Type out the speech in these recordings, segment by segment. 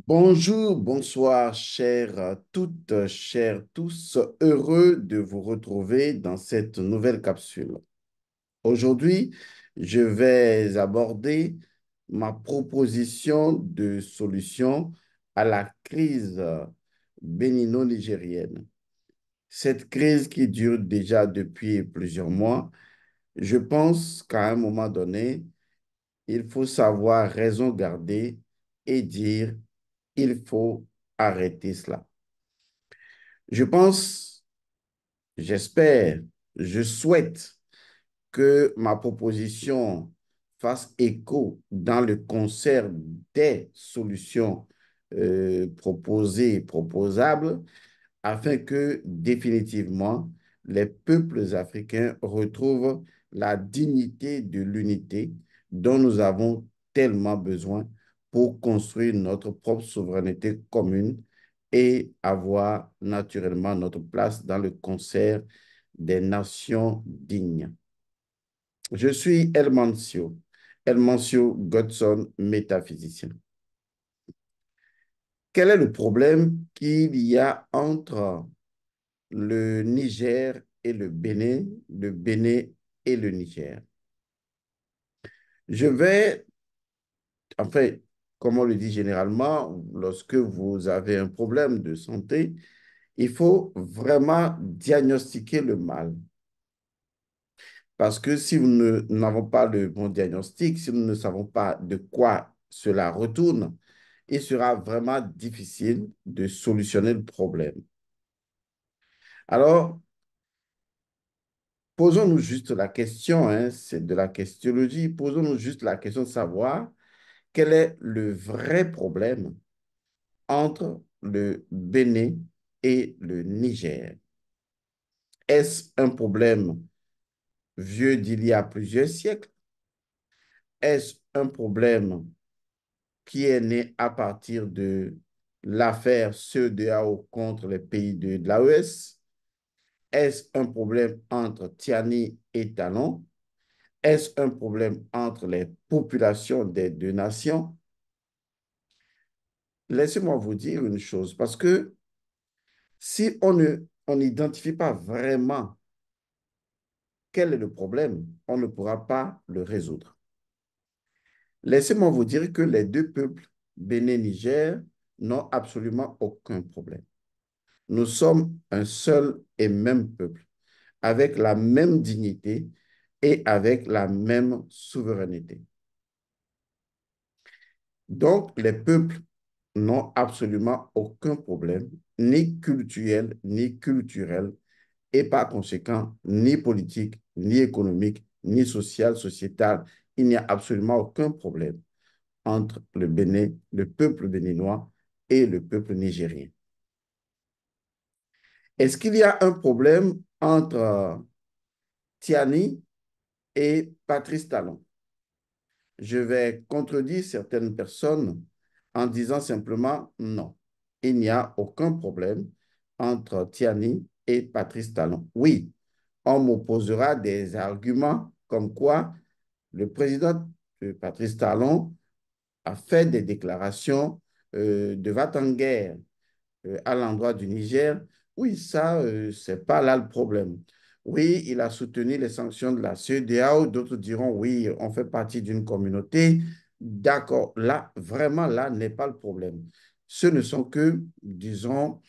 Bonjour, bonsoir, chères toutes, chers tous, heureux de vous retrouver dans cette nouvelle capsule. Aujourd'hui, je vais aborder ma proposition de solution à la crise bénino-nigérienne. Cette crise qui dure déjà depuis plusieurs mois, je pense qu'à un moment donné, il faut savoir raison garder et dire il faut arrêter cela. Je pense, j'espère, je souhaite que ma proposition fasse écho dans le concert des solutions proposées et proposables afin que définitivement les peuples africains retrouvent la dignité de l'unité dont nous avons tellement besoin pour construire notre propre souveraineté commune et avoir naturellement notre place dans le concert des nations dignes. Je suis El Mancio Godson, métaphysicien. Quel est le problème qu'il y a entre le Niger et le Bénin et le Niger? Je vais, en fait, comme on le dit généralement, lorsque vous avez un problème de santé, il faut vraiment diagnostiquer le mal. Parce que si nous n'avons pas le bon diagnostic, si nous ne savons pas de quoi cela retourne, il sera vraiment difficile de solutionner le problème. Alors, posons-nous juste la question, hein, c'est de la questionologie, posons-nous juste la question de savoir quel est le vrai problème entre le Bénin et le Niger. Est-ce un problème vieux d'il y a plusieurs siècles? Est-ce un problème qui est né à partir de l'affaire CEDEAO contre les pays de l'AES? Est-ce un problème entre Tiani et Talon? Est-ce un problème entre les populations des deux nations? Laissez-moi vous dire une chose, parce que si on n'identifie pas vraiment quel est le problème, on ne pourra pas le résoudre. Laissez-moi vous dire que les deux peuples, Bénin et Niger, n'ont absolument aucun problème. Nous sommes un seul et même peuple, avec la même dignité et avec la même souveraineté. Donc, les peuples n'ont absolument aucun problème, ni culturel, ni culturel, et par conséquent, ni politique, ni économique, ni social, sociétal. Il n'y a absolument aucun problème entre le Bénin, le peuple béninois et le peuple nigérien. Est-ce qu'il y a un problème entre Tiani et Patrice Talon? Je vais contredire certaines personnes en disant simplement non. Il n'y a aucun problème entre Tiani et Patrice Talon. Oui, on m'opposera des arguments comme quoi le président Patrice Talon a fait des déclarations de va-t-en-guerre à l'endroit du Niger. Oui, ça, ce n'est pas là le problème. Oui, il a soutenu les sanctions de la CEDEAO. D'autres diront, oui, on fait partie d'une communauté. D'accord, là, vraiment, là n'est pas le problème. Ce ne sont que, disons,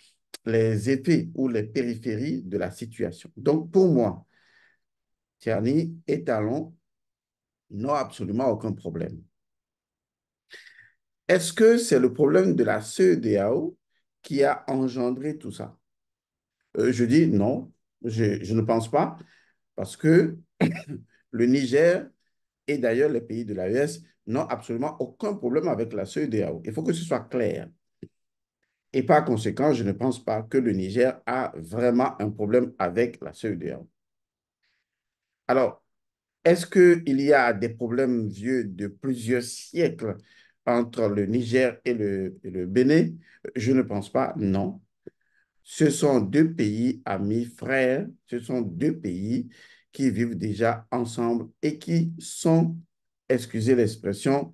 les effets ou les périphéries de la situation. Donc, pour moi, Tiani et Talon n'ont absolument aucun problème. Est-ce que c'est le problème de la CEDEAO qui a engendré tout ça? Je dis non, je ne pense pas, parce que le Niger et d'ailleurs les pays de l'AES n'ont absolument aucun problème avec la CEDEAO. Il faut que ce soit clair. Et par conséquent, je ne pense pas que le Niger a vraiment un problème avec la CEDEAO. Alors, est-ce qu'il y a des problèmes vieux de plusieurs siècles entre le Niger et le Bénin? Je ne pense pas, non. Ce sont deux pays amis, frères, ce sont deux pays qui vivent déjà ensemble et qui sont, excusez l'expression,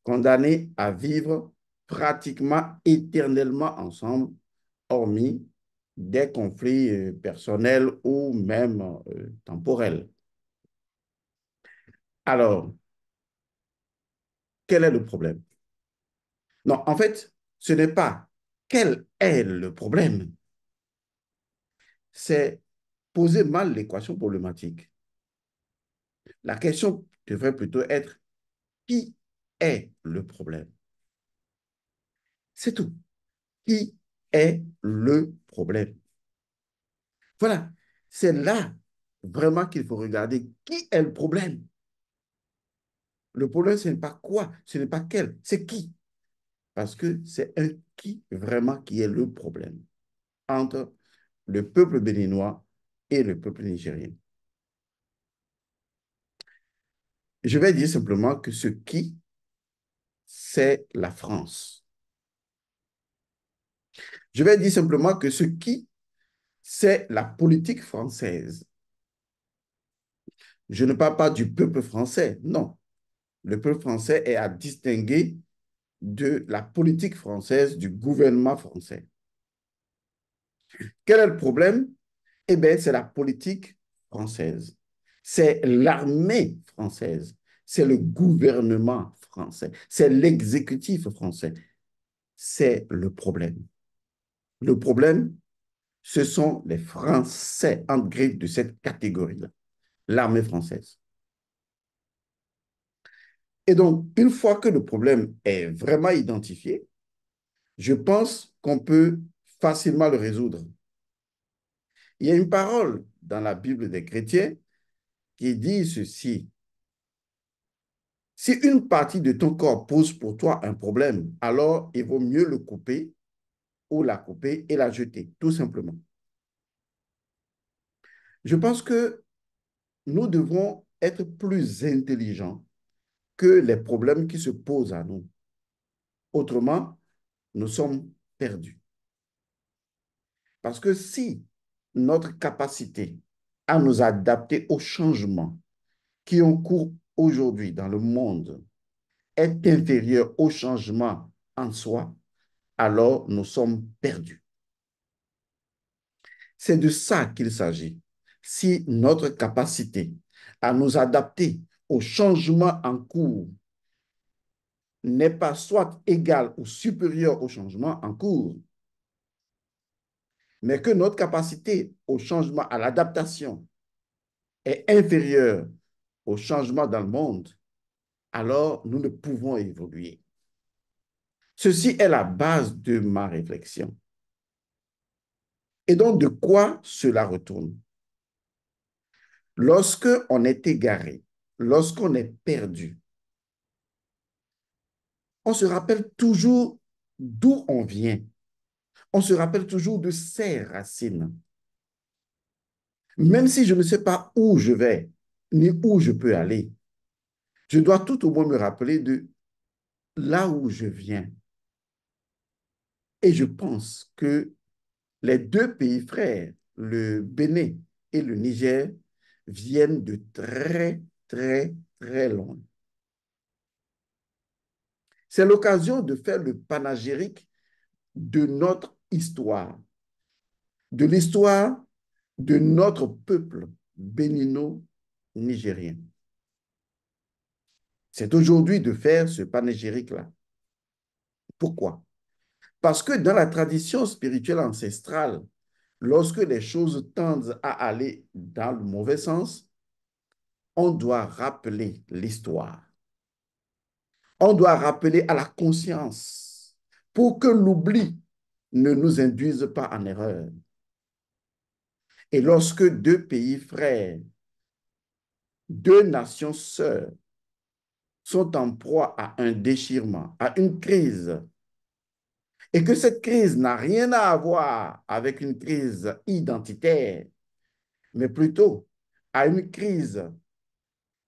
condamnés à vivre pratiquement éternellement ensemble, hormis des conflits personnels ou même temporels. Alors, quel est le problème? Non, en fait, ce n'est pas quel est le problème, c'est poser mal l'équation problématique. La question devrait plutôt être qui est le problème? C'est tout. Qui est le problème? Voilà, c'est là vraiment qu'il faut regarder qui est le problème. Le problème, ce n'est pas quoi, ce n'est pas quel, c'est qui. Parce que c'est un qui vraiment qui est le problème entre le peuple béninois et le peuple nigérien. Je vais dire simplement que ce qui, c'est la France. Je vais dire simplement que ce qui, c'est la politique française. Je ne parle pas du peuple français, non. Le peuple français est à distinguer de la politique française, du gouvernement français. Quel est le problème? Eh bien, c'est la politique française. C'est l'armée française. C'est le gouvernement français. C'est l'exécutif français. C'est le problème. Le problème, ce sont les Français en grille de cette catégorie-là, l'armée française. Et donc, une fois que le problème est vraiment identifié, je pense qu'on peut facilement le résoudre. Il y a une parole dans la Bible des chrétiens qui dit ceci. Si une partie de ton corps pose pour toi un problème, alors il vaut mieux le couper ou la couper et la jeter, tout simplement. Je pense que nous devons être plus intelligents que les problèmes qui se posent à nous. Autrement, nous sommes perdus. Parce que si notre capacité à nous adapter aux changements qui ont cours aujourd'hui dans le monde est inférieure au changement en soi, alors nous sommes perdus. C'est de ça qu'il s'agit. Si notre capacité à nous adapter aux changements en cours n'est pas soit égale ou supérieure au changement en cours, mais que notre capacité au changement, à l'adaptation est inférieure au changement dans le monde, alors nous ne pouvons évoluer. Ceci est la base de ma réflexion. Et donc, de quoi cela retourne? Lorsque on est égaré, lorsqu'on est perdu, on se rappelle toujours d'où on vient. On se rappelle toujours de ses racines. Même si je ne sais pas où je vais, ni où je peux aller, je dois tout au moins me rappeler de là où je viens. Et je pense que les deux pays frères, le Bénin et le Niger, viennent de très, très, très loin. C'est l'occasion de faire le panégyrique de notre histoire, de l'histoire de notre peuple bénino-nigérien. C'est aujourd'hui de faire ce panégyrique-là. Pourquoi? Parce que dans la tradition spirituelle ancestrale, lorsque les choses tendent à aller dans le mauvais sens, on doit rappeler l'histoire. On doit rappeler à la conscience pour que l'oubli ne nous induise pas en erreur. Et lorsque deux pays frères, deux nations sœurs sont en proie à un déchirement, à une crise, et que cette crise n'a rien à voir avec une crise identitaire, mais plutôt à une crise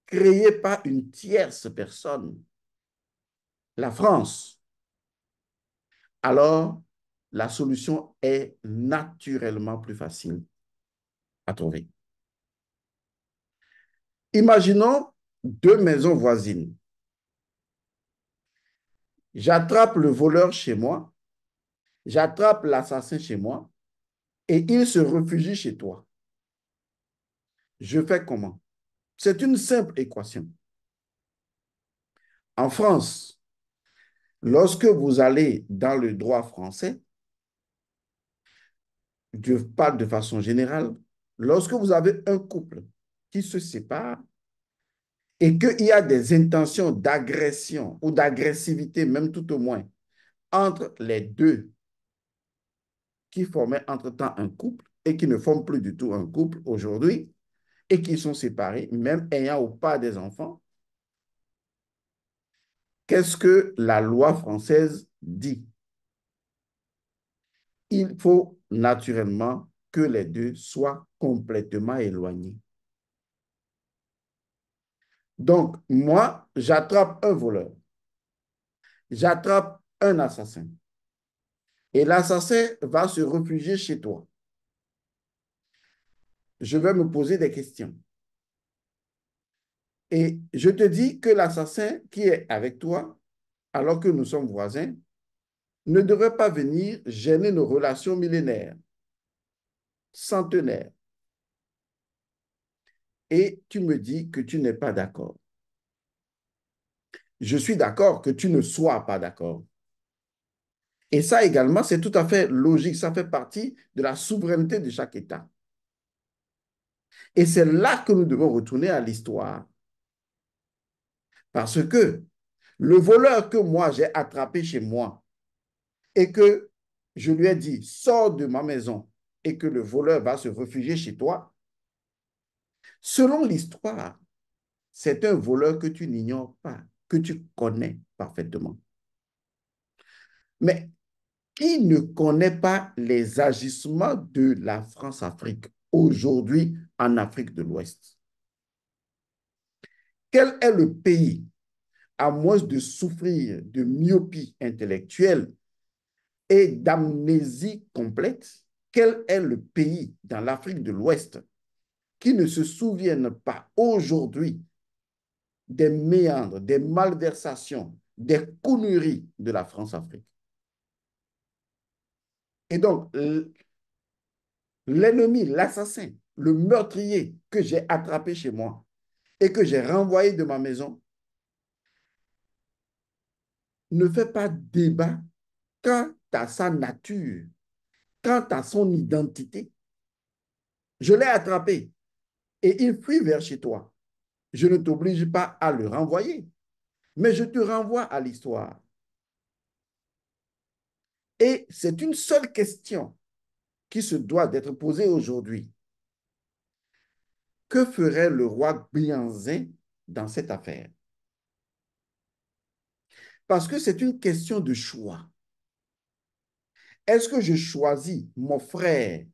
créée par une tierce personne, la France, alors la solution est naturellement plus facile à trouver. Imaginons deux maisons voisines. J'attrape le voleur chez moi, j'attrape l'assassin chez moi et il se réfugie chez toi. Je fais comment? C'est une simple équation. En France, lorsque vous allez dans le droit français, je parle de façon générale, lorsque vous avez un couple qui se sépare et qu'il y a des intentions d'agression ou d'agressivité, même tout au moins, entre les deux qui formaient entre-temps un couple et qui ne forment plus du tout un couple aujourd'hui et qui sont séparés, même ayant ou pas des enfants, qu'est-ce que la loi française dit? Il faut naturellement que les deux soient complètement éloignés. Donc, moi, j'attrape un voleur, j'attrape un assassin, et l'assassin va se réfugier chez toi. Je vais me poser des questions. Et je te dis que l'assassin qui est avec toi, alors que nous sommes voisins, ne devrait pas venir gêner nos relations millénaires, centenaires. Et tu me dis que tu n'es pas d'accord. Je suis d'accord que tu ne sois pas d'accord. Et ça également, c'est tout à fait logique. Ça fait partie de la souveraineté de chaque État. Et c'est là que nous devons retourner à l'histoire. Parce que le voleur que moi j'ai attrapé chez moi et que je lui ai dit, sors de ma maison et que le voleur va se réfugier chez toi, selon l'histoire, c'est un voleur que tu n'ignores pas, que tu connais parfaitement. Mais qui ne connaît pas les agissements de la France-Afrique aujourd'hui en Afrique de l'Ouest? Quel est le pays, à moins de souffrir de myopie intellectuelle et d'amnésie complète, quel est le pays dans l'Afrique de l'Ouest qui ne se souvienne pas aujourd'hui des méandres, des malversations, des conneries de la France-Afrique? Et donc, l'ennemi, l'assassin, le meurtrier que j'ai attrapé chez moi et que j'ai renvoyé de ma maison ne fait pas débat quant à sa nature, quant à son identité. Je l'ai attrapé et il fuit vers chez toi. Je ne t'oblige pas à le renvoyer, mais je te renvoie à l'histoire. Et c'est une seule question qui se doit d'être posée aujourd'hui. Que ferait le roi Bianzin dans cette affaire? Parce que c'est une question de choix. Est-ce que je choisis mon frère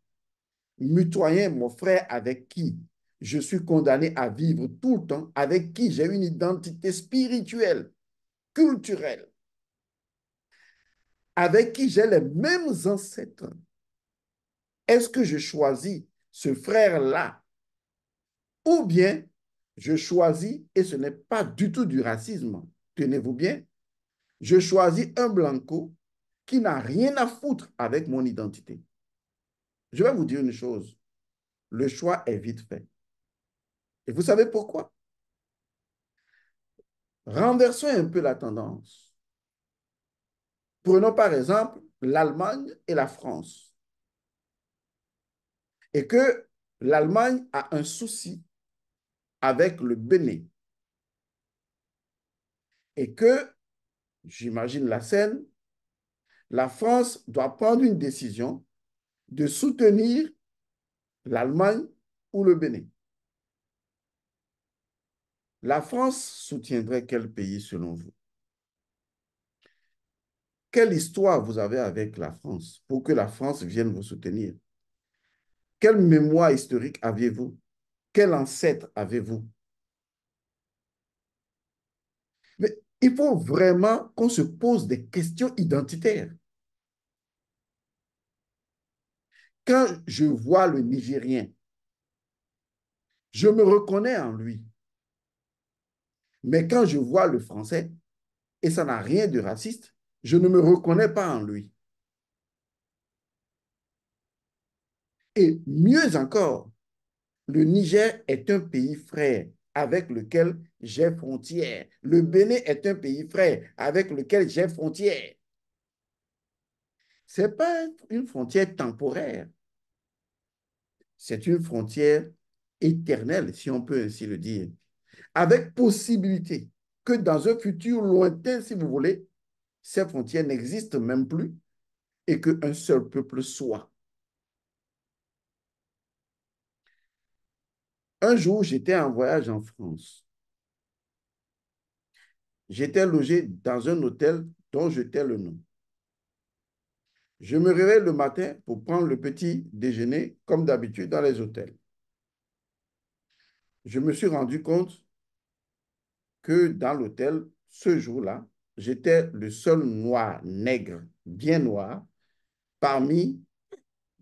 mitoyen, mon frère avec qui je suis condamné à vivre tout le temps, avec qui j'ai une identité spirituelle, culturelle, avec qui j'ai les mêmes ancêtres? Est-ce que je choisis ce frère-là ou bien je choisis, et ce n'est pas du tout du racisme, tenez-vous bien, je choisis un blanco qui n'a rien à foutre avec mon identité? Je vais vous dire une chose, le choix est vite fait. Et vous savez pourquoi? Renversons un peu la tendance. Prenons par exemple l'Allemagne et la France. Et que l'Allemagne a un souci avec le Bénin. Et que, j'imagine la scène, la France doit prendre une décision de soutenir l'Allemagne ou le Bénin. La France soutiendrait quel pays selon vous? Quelle histoire vous avez avec la France pour que la France vienne vous soutenir? Quelle mémoire historique aviez-vous? Quel ancêtre avez-vous? Mais il faut vraiment qu'on se pose des questions identitaires. Quand je vois le Nigérien, je me reconnais en lui. Mais quand je vois le Français, et ça n'a rien de raciste. Je ne me reconnais pas en lui. Et mieux encore, le Niger est un pays frère avec lequel j'ai frontière. Le Bénin est un pays frère avec lequel j'ai frontière. Ce n'est pas une frontière temporaire, c'est une frontière éternelle, si on peut ainsi le dire, avec possibilité que dans un futur lointain, si vous voulez, ces frontières n'existent même plus et qu'un seul peuple soit. Un jour, j'étais en voyage en France. J'étais logé dans un hôtel dont je tais le nom. Je me réveille le matin pour prendre le petit déjeuner, comme d'habitude, dans les hôtels. Je me suis rendu compte que dans l'hôtel, ce jour-là, j'étais le seul noir, nègre, bien noir, parmi,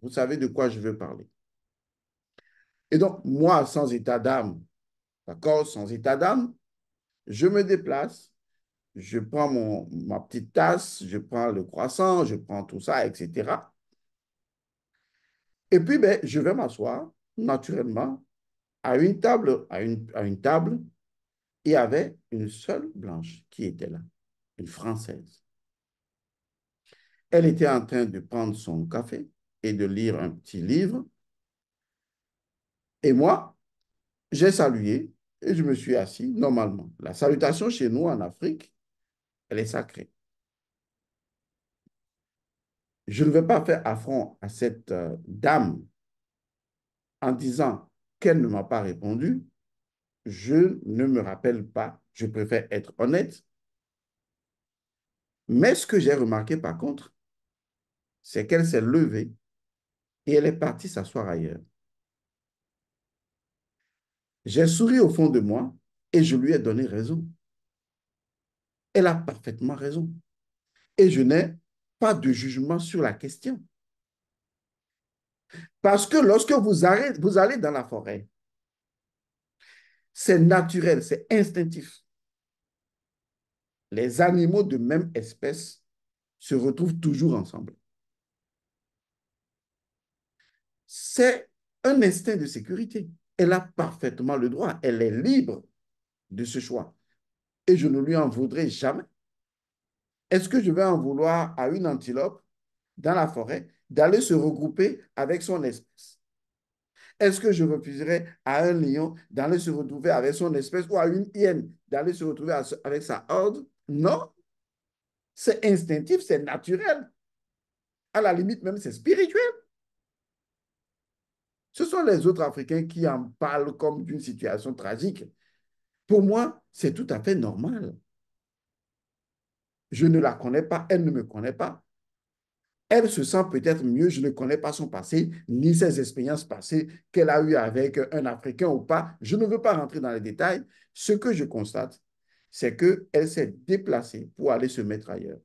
vous savez de quoi je veux parler. Et donc, moi, sans état d'âme, d'accord, sans état d'âme, je me déplace, je prends ma petite tasse, je prends le croissant, je prends tout ça, etc. Et puis, ben, je vais m'asseoir naturellement à une table, à une table, il y avait une seule blanche qui était là, une Française. Elle était en train de prendre son café et de lire un petit livre. Et moi, j'ai salué et je me suis assis normalement. La salutation chez nous en Afrique, elle est sacrée. Je ne vais pas faire affront à cette dame en disant qu'elle ne m'a pas répondu. Je ne me rappelle pas. Je préfère être honnête. Mais ce que j'ai remarqué par contre, c'est qu'elle s'est levée et elle est partie s'asseoir ailleurs. J'ai souri au fond de moi et je lui ai donné raison. Elle a parfaitement raison. Et je n'ai pas de jugement sur la question. Parce que lorsque vous allez dans la forêt, c'est naturel, c'est instinctif. Les animaux de même espèce se retrouvent toujours ensemble. C'est un instinct de sécurité. Elle a parfaitement le droit. Elle est libre de ce choix. Et je ne lui en voudrais jamais. Est-ce que je vais en vouloir à une antilope dans la forêt d'aller se regrouper avec son espèce? Est-ce que je refuserais à un lion d'aller se retrouver avec son espèce ou à une hyène d'aller se retrouver avec sa horde? Non, c'est instinctif, c'est naturel. À la limite, même, c'est spirituel. Ce sont les autres Africains qui en parlent comme d'une situation tragique. Pour moi, c'est tout à fait normal. Je ne la connais pas, elle ne me connaît pas. Elle se sent peut-être mieux, je ne connais pas son passé, ni ses expériences passées qu'elle a eues avec un Africain ou pas. Je ne veux pas rentrer dans les détails. Ce que je constate, c'est qu'elle s'est déplacée pour aller se mettre ailleurs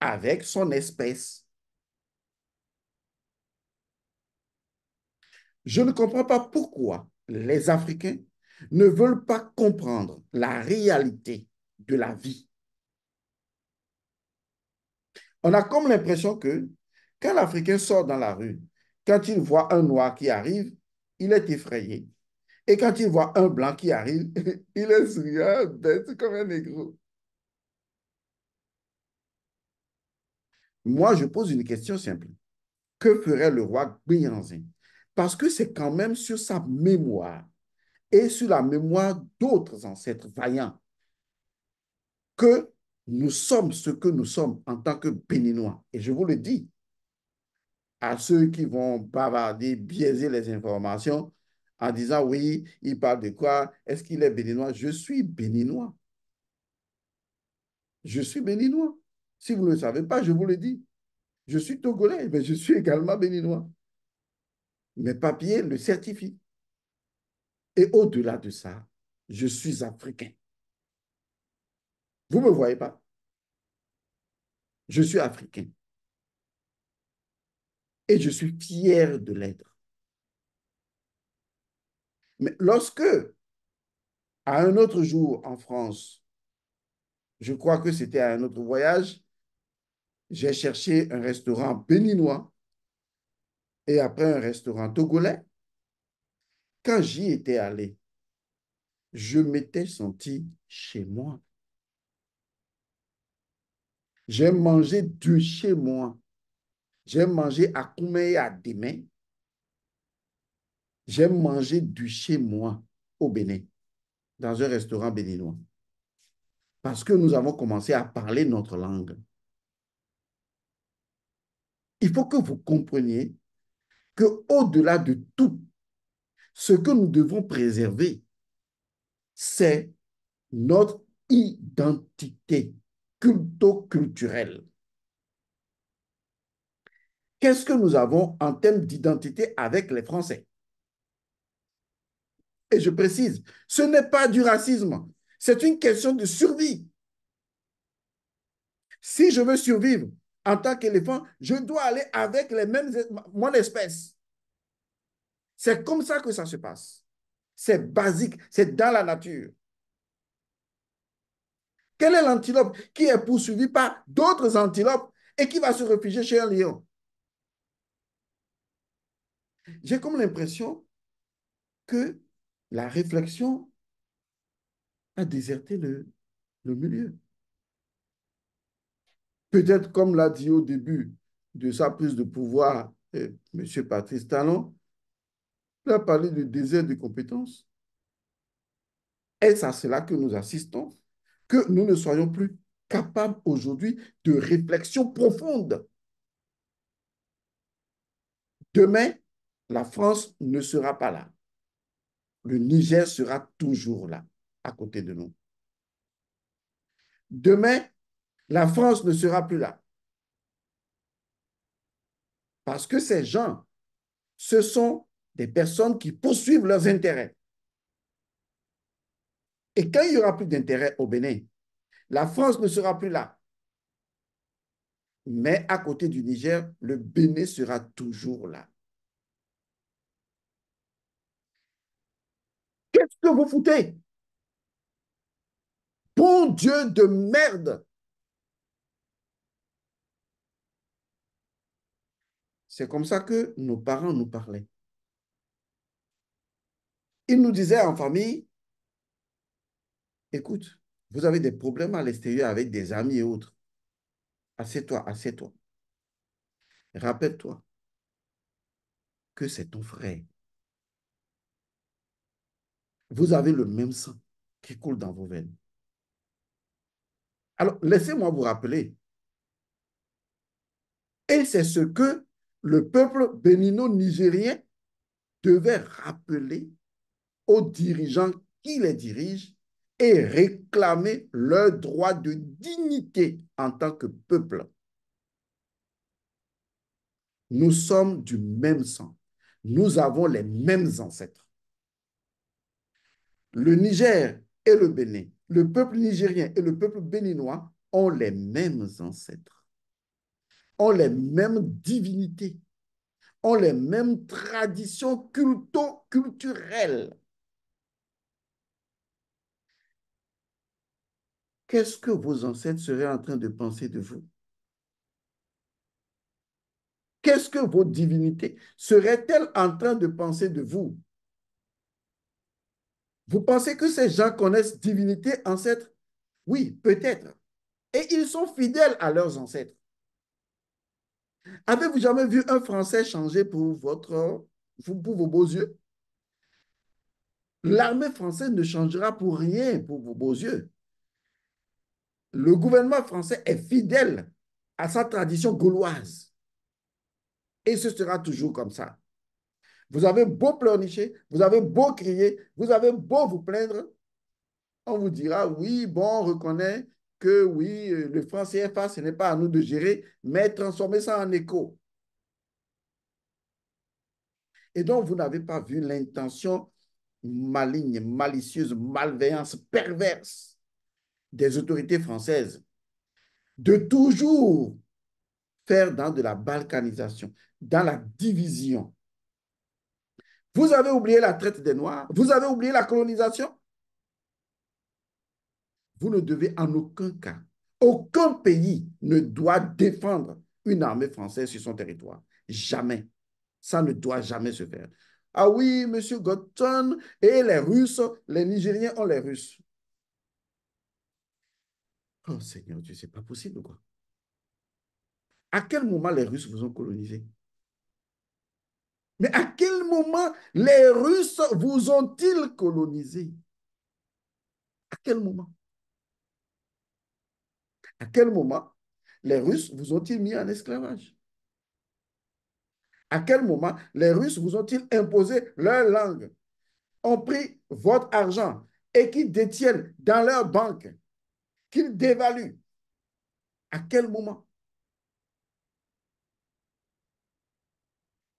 avec son espèce. Je ne comprends pas pourquoi les Africains ne veulent pas comprendre la réalité de la vie. On a comme l'impression que quand l'Africain sort dans la rue, quand il voit un noir qui arrive, il est effrayé. Et quand il voit un blanc qui arrive, il est souriant, bête comme un négro. Moi, je pose une question simple. Que ferait le roi Gbeyanzin? Parce que c'est quand même sur sa mémoire et sur la mémoire d'autres ancêtres vaillants que nous sommes ce que nous sommes en tant que Béninois. Et je vous le dis à ceux qui vont bavarder, biaiser les informations en disant oui, il parle de quoi? Est-ce qu'il est béninois? Je suis béninois. Je suis béninois. Si vous ne le savez pas, je vous le dis. Je suis togolais, mais je suis également béninois. Mes papiers le certifient. Et au-delà de ça, je suis africain. Vous ne me voyez pas. Je suis africain. Et je suis fier de l'être. Mais lorsque À un autre jour en France, je crois que c'était à un autre voyage, j'ai cherché un restaurant béninois et après un restaurant togolais. Quand j'y étais allé, je m'étais senti chez moi. J'ai mangé de chez moi. J'ai mangé à Koumé et à Démé. J'ai mangé du chez moi au Bénin, dans un restaurant béninois. Parce que nous avons commencé à parler notre langue. Il faut que vous compreniez que au-delà de tout, ce que nous devons préserver, c'est notre identité culturelle. Qu'est-ce que nous avons en termes d'identité avec les Français? Et je précise, ce n'est pas du racisme, c'est une question de survie. Si je veux survivre en tant qu'éléphant, je dois aller avec les mêmes, mon espèce. C'est comme ça que ça se passe. C'est basique, c'est dans la nature. Quelle est l'antilope qui est poursuivie par d'autres antilopes et qui va se réfugier chez un lion? J'ai comme l'impression que la réflexion a déserté le milieu. Peut-être comme l'a dit au début de sa prise de pouvoir, M. Patrice Talon, il a parlé de désert de compétences. Est-ce à cela que nous assistons? Que nous ne soyons plus capables aujourd'hui de réflexion profonde. Demain, la France ne sera pas là. Le Niger sera toujours là, à côté de nous. Demain, la France ne sera plus là. Parce que ces gens, ce sont des personnes qui poursuivent leurs intérêts. Et quand il n'y aura plus d'intérêt au Bénin, la France ne sera plus là. Mais à côté du Niger, le Bénin sera toujours là. Qu'est-ce que vous foutez? Bon Dieu de merde! C'est comme ça que nos parents nous parlaient. Ils nous disaient en famille, écoute, vous avez des problèmes à l'extérieur avec des amis et autres. Assieds-toi, assieds-toi. Rappelle-toi que c'est ton frère. Vous avez le même sang qui coule dans vos veines. Alors, laissez-moi vous rappeler. Et c'est ce que le peuple bénino-nigérien devait rappeler aux dirigeants qui les dirigent et réclamer leur droit de dignité en tant que peuple. Nous sommes du même sang. Nous avons les mêmes ancêtres. Le Niger et le Bénin, le peuple nigérien et le peuple béninois ont les mêmes ancêtres, ont les mêmes divinités, ont les mêmes traditions culturelles. Qu'est-ce que vos ancêtres seraient en train de penser de vous? Qu'est-ce que vos divinités seraient-elles en train de penser de vous? Vous pensez que ces gens connaissent divinité, ancêtres? Oui, peut-être. Et ils sont fidèles à leurs ancêtres. Avez-vous jamais vu un Français changer pour vos beaux yeux? L'armée française ne changera pour rien pour vos beaux yeux. Le gouvernement français est fidèle à sa tradition gauloise. Et ce sera toujours comme ça. Vous avez beau pleurnicher, vous avez beau crier, vous avez beau vous plaindre, on vous dira, oui, bon, on reconnaît que oui, le franc CFA, ce n'est pas à nous de gérer, mais transformer ça en écho. Et donc, vous n'avez pas vu l'intention maligne, malicieuse, malveillance, perverse des autorités françaises de toujours faire dans de la balkanisation, dans la division. Vous avez oublié la traite des Noirs, vous avez oublié la colonisation. Vous ne devez en aucun cas, aucun pays ne doit défendre une armée française sur son territoire. Jamais. Ça ne doit jamais se faire. Ah oui, Monsieur Godson, et les Russes, les Nigériens ont les Russes. Oh Seigneur Dieu, c'est pas possible, quoi. À quel moment les Russes vous ont colonisé? Mais à quel moment les Russes vous ont-ils colonisé? À quel moment? À quel moment les Russes vous ont-ils mis en esclavage? À quel moment les Russes vous ont-ils imposé leur langue, ont pris votre argent et qu'ils détiennent dans leur banque, qu'ils dévaluent? À quel moment?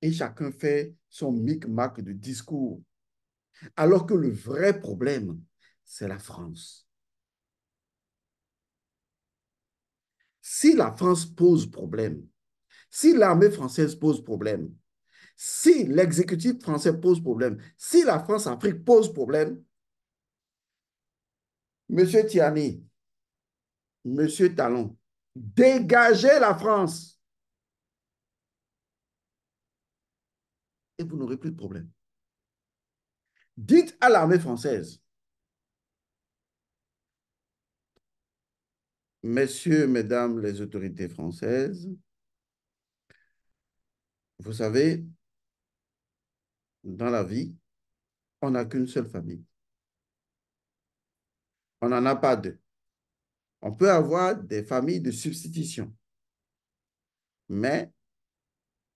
Et chacun fait son micmac de discours, alors que le vrai problème, c'est la France. Si la France pose problème, si l'armée française pose problème, si l'exécutif français pose problème, si la France-Afrique pose problème, Monsieur Tiani, Monsieur Talon, dégagez la France et vous n'aurez plus de problème. Dites à l'armée française, messieurs, mesdames les autorités françaises, vous savez, dans la vie, on n'a qu'une seule famille. On n'en a pas deux. On peut avoir des familles de substitution, mais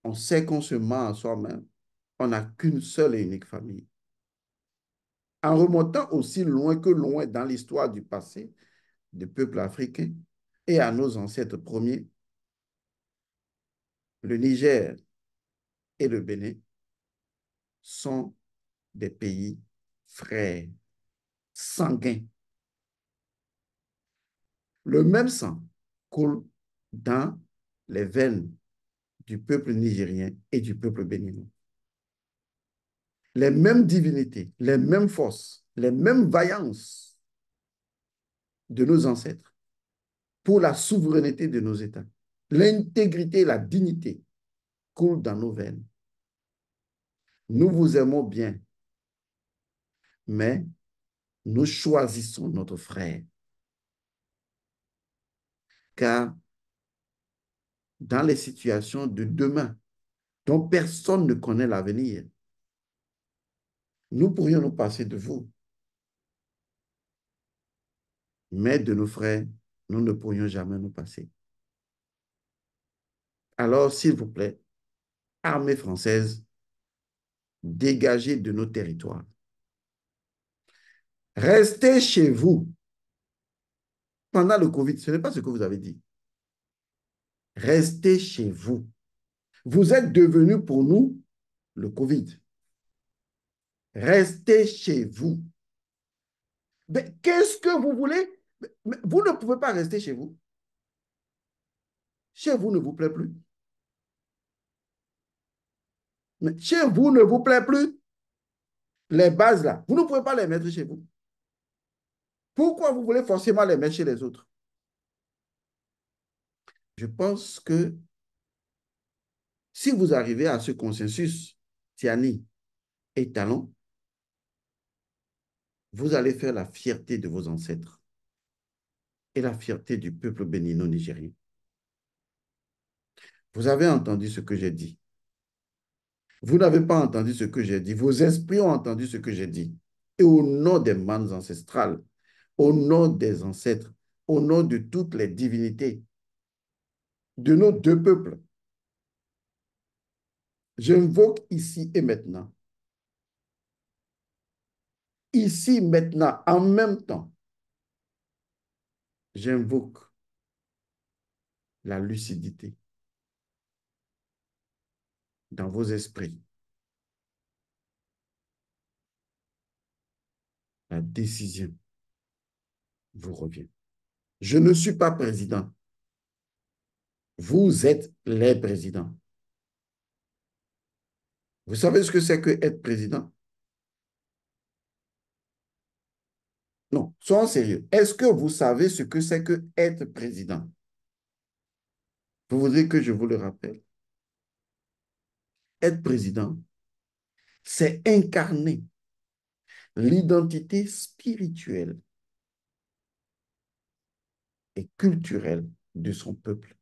on sait qu'on se ment à soi-même. On n'a qu'une seule et unique famille. En remontant aussi loin que loin dans l'histoire du passé des peuples africains et à nos ancêtres premiers, le Niger et le Bénin sont des pays frères, sanguins. Le même sang coule dans les veines du peuple nigérien et du peuple béninois. Les mêmes divinités, les mêmes forces, les mêmes vaillances de nos ancêtres pour la souveraineté de nos États. L'intégrité et la dignité coulent dans nos veines. Nous vous aimons bien, mais nous choisissons notre frère. Car dans les situations de demain, dont personne ne connaît l'avenir, nous pourrions nous passer de vous, mais de nos frères, nous ne pourrions jamais nous passer. Alors, s'il vous plaît, armée française, dégagez de nos territoires. Restez chez vous. Pendant le Covid, ce n'est pas ce que vous avez dit. Restez chez vous. Vous êtes devenus pour nous le Covid. Restez chez vous. Mais qu'est-ce que vous voulez? Mais vous ne pouvez pas rester chez vous. Chez vous ne vous plaît plus. Mais chez vous ne vous plaît plus. Les bases là, vous ne pouvez pas les mettre chez vous. Pourquoi vous voulez forcément les mettre chez les autres? Je pense que si vous arrivez à ce consensus, Tiani et Talon, vous allez faire la fierté de vos ancêtres et la fierté du peuple bénino-nigérien. Vous avez entendu ce que j'ai dit. Vous n'avez pas entendu ce que j'ai dit. Vos esprits ont entendu ce que j'ai dit. Et au nom des mannes ancestrales, au nom des ancêtres, au nom de toutes les divinités, de nos deux peuples, j'invoque ici maintenant, en même temps, j'invoque la lucidité dans vos esprits. La décision vous revient. Je ne suis pas président. Vous êtes les présidents. Vous savez ce que c'est que être président? Non, soyons sérieux. Est-ce que vous savez ce que c'est que être président? Vous voudrez que je vous le rappelle. Être président, c'est incarner l'identité spirituelle et culturelle de son peuple.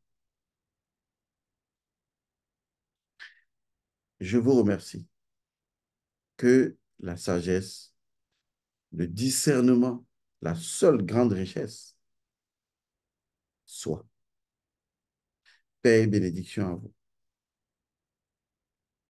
Je vous remercie. Que la sagesse, le discernement, la seule grande richesse soit. Paix et bénédiction à vous.